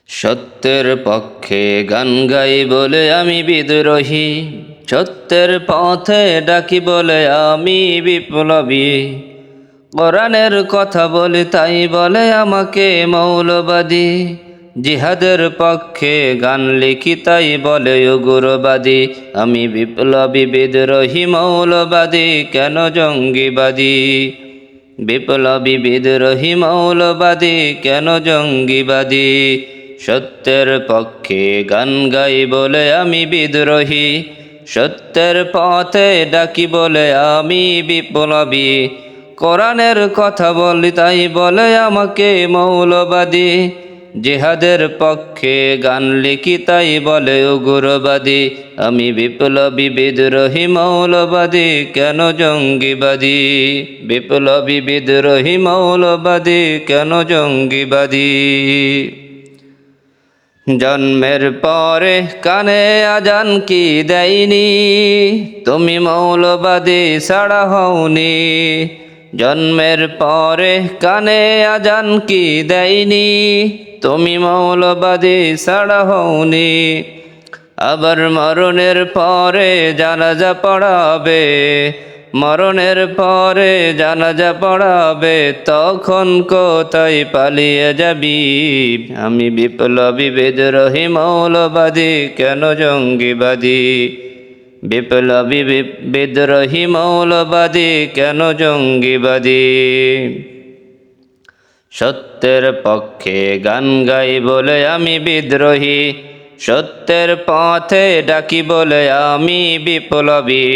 সত্যের পক্ষে গান গাই বলে আমি বিদ্রোহী, সত্যের পথে ডাকি বলে আমি বিপ্লবী। কোরআনের কথা বলি তাই বলে আমাকে মৌলবাদী। জিহাদের পক্ষে গান লিখি তাই বলে উগ্রবাদী। আমি বিপ্লবী, বিদ্রোহী, মৌলবাদী, কেন জঙ্গিবাদী? বিপ্লবী, বিদ্রোহী, মৌলবাদী, কেন জঙ্গিবাদী? সত্যের পক্ষে গান গাই বলে আমি বিদ্রোহী, সত্যের পথে ডাকি বলে আমি বিপ্লবী। কোরআনের কথা বলি তাই বলে আমাকে মৌলবাদী। জিহাদের পক্ষে গান লিখি তাই বলে উগ্রবাদী। আমি বিপ্লবী, বিদ্রোহী, মৌলবাদী, কেন জঙ্গিবাদী? বিপ্লবী, বিদ্রোহী, মৌলবাদী, কেন জঙ্গিবাদী? জন্মের পরে কানে আজান কি দেয়নি? তুমি মৌলবাদী ছাড়া হওনি। জন্মের পরে কানে আজান কি দেয়নি? তুমি মৌলবাদী ছাড়া হওনি। আবার মরণের পরে জানাজা পড়াবে, মরণের পরে জানাজা পড়াবে, তখন কোথায় পালিয়ে যাবি? আমি বিপ্লবী, বিদ্রোহী, মৌলবাদী, কেন জঙ্গিবাদী? বিপ্লবী, বিদ্রোহী, মৌলবাদী, কেন জঙ্গিবাদী? সত্যের পক্ষে গান গাই বলে আমি বিদ্রোহী, সত্যের পথে ডাকি বলে আমি বিপ্লবী।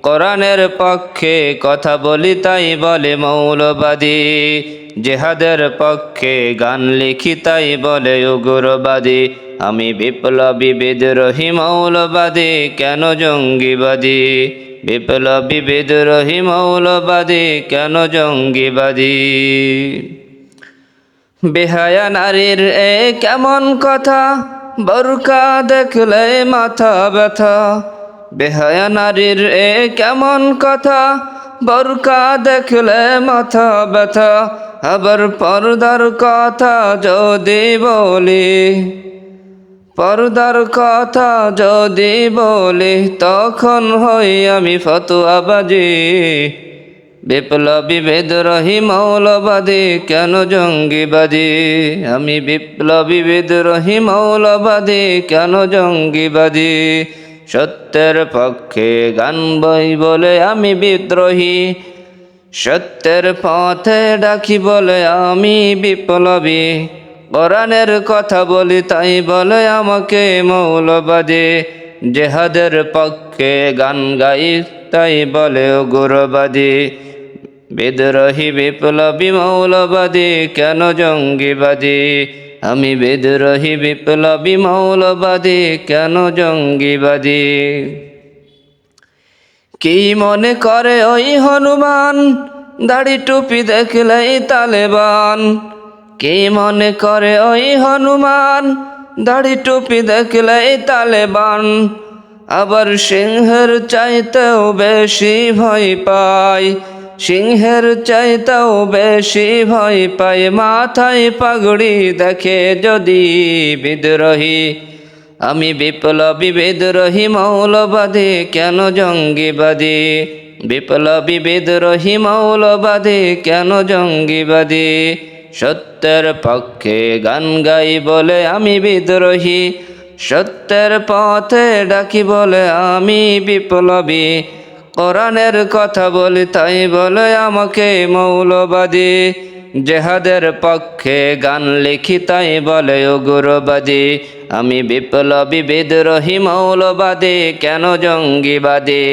কোরআনের পক্ষে কথা বলি তাই বলে মৌলবাদী। জিহাদের পক্ষে গান লিখি তাই বলে উগ্রবাদী। আমি বিপ্লবী, বিদ্রোহী, মৌলবাদী, কেন জঙ্গিবাদী? বিপ্লবী, বিদ্রোহী, মৌলবাদী, কেন জঙ্গিবাদী? বেহায়া নারীর এ কেমন কথা, বোরকা দেখলে মাথা ব্যথা। বেহায়া নারীর এ কেমন কথা, বোরকা দেখলে মাথা ব্যথা। আবার পর্দার কথা যদি বলি, পর্দার কথা যদি বলি, তখন হই আমি ফতোয়াবাজি। বিপ্লবী, বিদ্রোহী, মৌলবাদী, কেন জঙ্গিবাদী? আমি বিপ্লবী, বিদ্রোহী, মৌলবাদী, কেন জঙ্গিবাদী? সত্যের পক্ষে গান বই বলে আমি বিদ্রোহী, সত্যের পথে ডাকি বলে আমি বিপ্লবী। কোরআনের কথা বলি তাই বলে আমাকে মৌলবাদী। জিহাদের পক্ষে গান গাই তাই বলে উগ্রবাদী। বিদ্রোহী, বিপ্লবী, মৌলবাদী, কেন জঙ্গিবাদী? আমি বিদ্রোহী, বিপ্লবী, মৌলবাদী, কেন জঙ্গিবাদী? কি মনে করে ওই হনুমান, দাড়ি টুপি দেখলেই তালেবান? কি মনে করে ওই হনুমান, দাড়ি টুপি দেখলেই তালেবান? আবার সিংহের চাইতেও বেশি ভয় পায়, সিংহের চাইতেও বেশি ভয় পায় মাথায় পাগড়ি দেখে যদি বিদ্রোহী। আমি বিপ্লবী, বিদ্রোহী, মৌলবাদী, কেন জঙ্গিবাদী? বিপ্লবী, বিদ্রোহী, মৌলবাদী, কেন জঙ্গিবাদী? সত্যের পক্ষে গান গাই বলে আমি বিদ্রোহী, সত্যের পথে ডাকি বলে আমি বিপ্লবী। কোরআনের কথা বলি তাই বলে আমাকে মৌলবাদী। জিহাদের পক্ষে গান লিখি তাই বলে উগ্রবাদী। আমি বিপ্লবী, বিদ্রোহী, মৌলবাদী, কেন জঙ্গিবাদী?